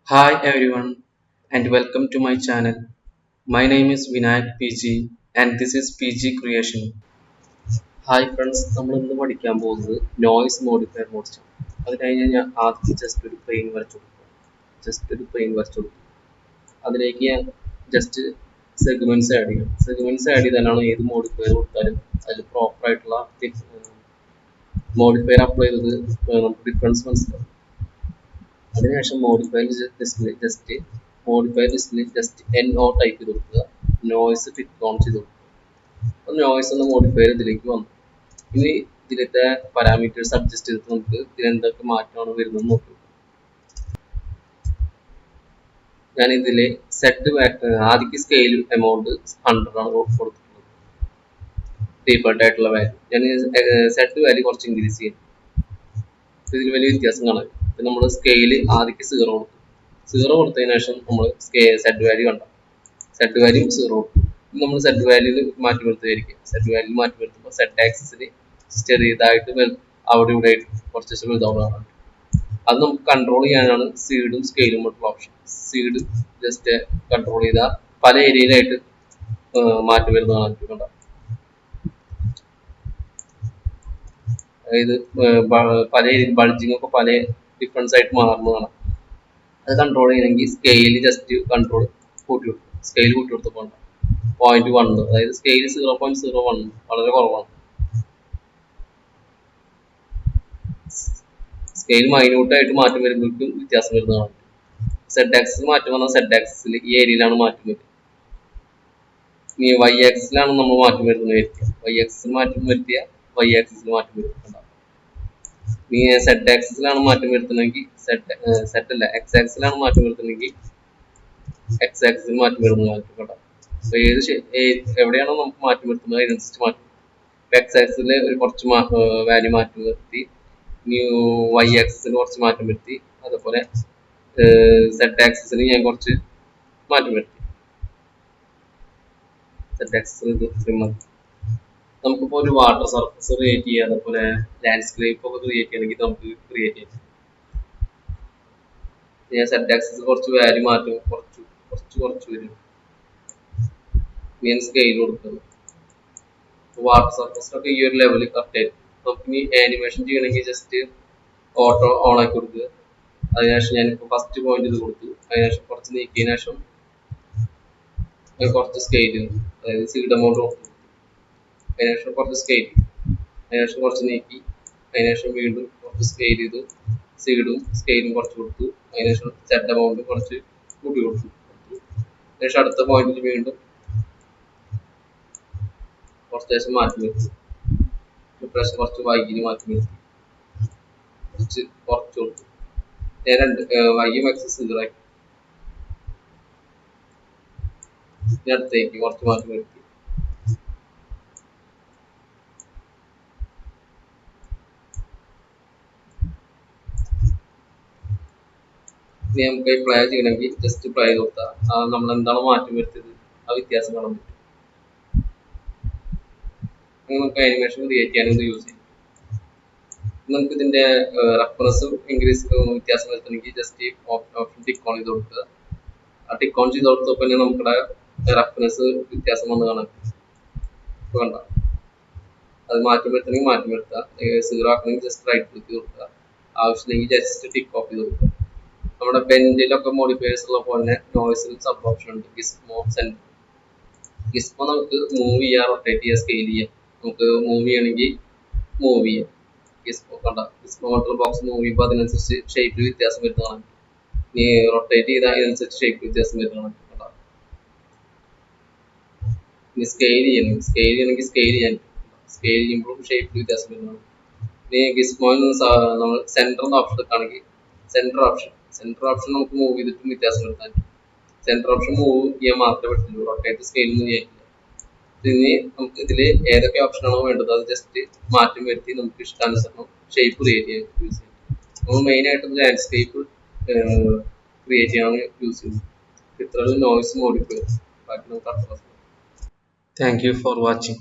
Hi everyone and welcome to my channel. My name is Vinayak PG and this is PG Creation. Hi friends, നമ്മൾ ഇന്ന് പഠിക്കാൻ പോകുന്നത് noise modifier modes ആണ്. അത് കഴിഞ്ഞ് ഞാൻ ആദ്യം ജസ്റ്റ് ഒരു പ്ലെയിൻ വരച്ചു കൊടുക്കും. അതിലേക്ക് ഞാൻ ജസ്റ്റ് സെഗ്മെന്റ്സ് ആഡ് ചെയ്യും. സെഗ്മെന്റ്സ് ആഡ് ചെയ്താലാണ് ഏത് മോഡിഫയർ കൊടുത്താലും അതിൽ പ്രോപ്പർ ആയിട്ടുള്ള മോഡിഫയർ അപ്ലൈ ചെയ്തത് നമുക്ക് ഡിഫറൻസ് മനസ്സിലാവും. അതിനുശേഷം മോഡിഫയർ ലിസ്റ്റിൽ ജസ്റ്റ് NO ടൈപ്പ് ചെയ്ത് കൊടുക്കുക. നോയ്സ് ടിക്ക് ഓൺ ചെയ്ത് കൊടുക്കുക. അപ്പോൾ നോയ്സ് എന്ന മോഡിഫയർ ഇതിലേക്ക് വന്നു. ഇനി ഇതിലത്തെ പാരാമീറ്റേഴ്സ് അഡ്ജസ്റ്റ് ചെയ്തിട്ട് നമുക്ക് ഇതിലെന്തൊക്കെ മാറ്റമാണ് വരുന്നത് നോക്കുക. ഞാൻ ഇതില് ആദ്യത്തെ സ്കെയിൽ എമൗണ്ട് 100 ആണ് കൊടുത്തിട്ടുള്ളത്. ഡീഫോൾട്ട് ആയിട്ടുള്ള വാല്യൂ ഞാൻ സെറ്റ് വാല്യൂ കുറച്ച് ഇൻക്രീസ് ചെയ്യും. ഇതിൽ വലിയ വ്യത്യാസം കാണാം. നമ്മൾ സ്കെയില് ആദ്യത്തെ 0 കൊടുക്കും. 0 കൊടുത്തതിന് ശേഷം നമ്മൾ സെറ്റ് വാല്യൂ കണ്ട സെറ്റ് വാല്യൂ 0 കൊടുക്കും. നമ്മൾ സെറ്റ് വാല്യൂല് മാറ്റി വരുത്തുകയായിരിക്കും. സെറ്റ് വാല്യൂ മാറ്റി വരുത്തുമ്പോൾ സെറ്റ് ആക്സിസിൽ ചെറിയതായിട്ട് അവിടെ ഇവിടെ ആയിട്ട് കുറച്ച് വലുതാവുന്നതാണ്. അത് നമുക്ക് കൺട്രോൾ ചെയ്യാനാണ് സീഡും സ്കെയിലും മറ്റുള്ള ഓപ്ഷൻ. സീഡ് ജസ്റ്റ് കൺട്രോൾ ചെയ്താൽ പല ഏരിയയിലായിട്ട് മാറ്റി വരുന്നതാണ് കണ്ട. അതായത് പല ബൾജിങ് ഒക്കെ പല ഡിഫറൻസ് ആയിട്ട് മാറുന്നതാണ്. അത് കൺട്രോൾ ചെയ്യണമെങ്കിൽ സ്കെയിൽ ജസ്റ്റ് കൺട്രോൾ കൂട്ടി കൊടുക്കും. സ്കെയിൽ കൂട്ടി കൊടുത്തപ്പോൾ 0.1, അതായത് സ്കെയിൽ 0.01 വളരെ കുറവാണ്. സ്കെയിൽ മൈന്യൂട്ടായിട്ട് മാറ്റം വരുമ്പോഴേക്കും വ്യത്യാസം വരുന്നതാണ്. സെഡ് ആക്സിൽ മാറ്റം വന്നാൽ സെഡ് ആക്സിൽ ഈ ഏരിയയിലാണ് മാറ്റം വരുന്നത്. ഇനി വൈ ആക്സിലാണ് നമ്മൾ മാറ്റം വരുന്നത്. വൈ ആക്സിൽ മാറ്റം വരുത്തിയ വൈ ആക്സിൽ മാറ്റം വരുത്തുന്നുണ്ടാവും. ഇനി സെഡ് ആക്സിലാണ് മാറ്റം വരുത്തണമെങ്കിൽ എക്സ് ആക്സിലാണ് മാറ്റം വരുത്തണമെങ്കിൽ എക്സ് ആക്സിൽ മാറ്റം വരുന്നതാണ് കേട്ടോ. അപ്പൊ എവിടെയാണോ നമുക്ക് മാറ്റം വരുത്തുന്നത് അതിനനുസരിച്ച് മാറ്റം. എക്സ് ആക്സിൽ ഒരു കുറച്ച് വാല്യൂ മാറ്റം വരുത്തി, ഇനി വൈ ആക്സിൽ കുറച്ച് മാറ്റം വരുത്തി, അതുപോലെ സെഡ് ആക്സിൽ ഞാൻ കുറച്ച് മാറ്റം വരുത്തി. സെഡ് ആക്സിൽ നമുക്കിപ്പോൾ ഒരു വാട്ടർ സർഫസ് ക്രിയേറ്റ് ചെയ്യാം, അതുപോലെ ലാൻഡ്സ്കേപ്പ് ഒക്കെ ക്രിയേറ്റ് ചെയ്യണമെങ്കിൽ നമുക്ക് ക്രിയേറ്റ് ചെയ്യാം. ഞാൻ സെഡ് ആക്സിൽ കുറച്ച് വാല്യൂ മാറ്റും, കുറച്ച് വരും. ഞാൻ സ്കെയിൽ കൊടുക്കുന്നത് വാട്ടർ സർഫസിനൊക്കെ ഈ ഒരു ലെവലിൽ കറക്റ്റ് ആയിരിക്കും. നമുക്ക് ഇനി ആനിമേഷൻ ചെയ്യണമെങ്കിൽ ജസ്റ്റ് ഓട്ടോ ഓൺ ആക്കി കൊടുക്കുക. അതിനുശേഷം ഞാനിപ്പോൾ ഫസ്റ്റ് പോയിന്റ് ഇത് കൊടുത്തു. അതിനുശേഷം കുറച്ച് നീക്കിയതിനു ശേഷം കുറച്ച് സ്കെയിൽ ചെയ്തു, അതായത് സീഡ് എമൗണ്ട് കൊടുത്തു. അതിനുശേഷം കുറച്ച് സ്കെയിൽ, അതിനുശേഷം കുറച്ച് നീക്കി, അതിനുശേഷം വീണ്ടും കുറച്ച് സ്കെയിൽ ചെയ്തു, സീഡും സ്കെയിലും കുറച്ച് കൊടുത്തു. അതിനുശേഷം സെറ്റ് എമൗണ്ട് കുറച്ച് കൂട്ടി കൊടുത്തു. അതിനുശേഷം അടുത്ത പോയിന്റിൽ വീണ്ടും കുറച്ച് മാറ്റി നിർത്തി. ഇപ്രാവശ്യം കുറച്ച് വൈകിന് മാറ്റി നിർത്തി, കുറച്ച് കൊടുത്തു. ഞാൻ വൈകും എക്സസ് സീറോ അടുത്തേക്ക് കുറച്ച് മാറ്റി നിർത്തി. ഇനി നമുക്ക് പ്ലേ ചെയ്യണമെങ്കിൽ ജസ്റ്റ് പ്ലേ ചെയ്ത് കൊടുത്താൽ നമ്മൾ എന്താണ് മാറ്റം വരുത്തിയത് ആ വ്യത്യാസം കാണാൻ പറ്റും. നമുക്ക് ആനിമേഷൻ ക്രിയേറ്റ് ചെയ്യാനും ഇത് യൂസ് ചെയ്യും. നമുക്ക് ഇതിന്റെ റെഫറൻസ് ഇൻക്രീസ് വ്യത്യാസം വരുത്തണമെങ്കിൽ ജസ്റ്റ് ഓപ്ഷൻ ടിക്ക് ഓൺ ചെയ്ത് കൊടുക്കുക. ആ ടിക്ക് ഓൺ ചെയ്ത് കൊടുത്തപ്പോൾ തന്നെ നമുക്കിവിടെ റെഫറൻസ് വ്യത്യാസം വന്ന് കാണാൻ വേണ്ട. അത് മാറ്റം വരുത്തണമെങ്കിൽ മാറ്റം വരുത്തുക. 0 ആക്കണമെങ്കിൽ ജസ്റ്റ് റൈറ്റ് ക്ലിക്ക് കൊടുക്കുക. ആവശ്യമില്ലെങ്കിൽ ജസ്റ്റ് ടിക്ക് ഓഫ് ചെയ്ത് കൊടുക്കുക. നമ്മുടെ പെൻഡിലൊക്കെ മോഡിഫയേഴ്സ് ഉള്ള പോലെ നോയ്സിൽ സബ് ഓപ്ഷൻ ഉണ്ട്, ഗിസ്മോ സെൻറ്റർ. ഗിസ്മോ നമുക്ക് മൂവ് ചെയ്യാം, റൊട്ടേറ്റ് ചെയ്യാം, സ്കെയിൽ ചെയ്യാം. നമുക്ക് മൂവ് ചെയ്യണമെങ്കിൽ മൂവ് ചെയ്യാം. ഗിസ്മോ കണ്ട, ഗിസ്മോ മറ്റുള്ള ബോക്സ് മൂവ് ചെയ്യുമ്പോൾ അതിനനുസരിച്ച് ഷേപ്പിൽ വ്യത്യാസം വരുന്നതാണ്. ഇനി റൊട്ടേറ്റ് ചെയ്താൽ അതിനനുസരിച്ച് ഷേപ്പ് വ്യത്യാസം വരുന്നതാണ്. ഇനി സ്കെയിൽ ചെയ്യണമെങ്കിൽ സ്കെയിൽ ചെയ്യുമ്പോഴും ഷേപ്പിൽ വ്യത്യാസം വരുന്നതാണ്. ഇനി ഗിസ്മോയിൽ നമ്മൾ സെൻറ്റർ ഓപ്ഷൻ എടുക്കുകയാണെങ്കിൽ സെൻറ്റർ ഓപ്ഷൻ നമുക്ക് മൂവ് ചെയ്തിട്ടും വ്യത്യാസം വരുത്താൻ. സെൻറ്റർ ഓപ്ഷൻ മൂവ് ചെയ്യാൻ മാത്രമേ പറ്റുള്ളൂ, റൊട്ടേറ്റ് സ്കെയിലൊന്നും ചെയ്യാൻ. ഇനി നമുക്ക് ഇതിൽ ഏതൊക്കെ ഓപ്ഷനാണോ വേണ്ടത് അത് ജസ്റ്റ് മാറ്റം വരുത്തി നമുക്ക് ഇഷ്ടാനുസരണം ഷേപ്പ് ക്രിയേറ്റ് ചെയ്യാൻ യൂസ് ചെയ്യും. നമ്മൾ മെയിനായിട്ടും ലാൻഡ്സ്കേപ്പ് ക്രിയേറ്റ് ചെയ്യാൻ യൂസ് ചെയ്യുന്നത്. ഇത്ര നോയ്സ് മോഡിഫയർ. ബാക്കി നമുക്ക് അടുത്ത. Thank you for watching.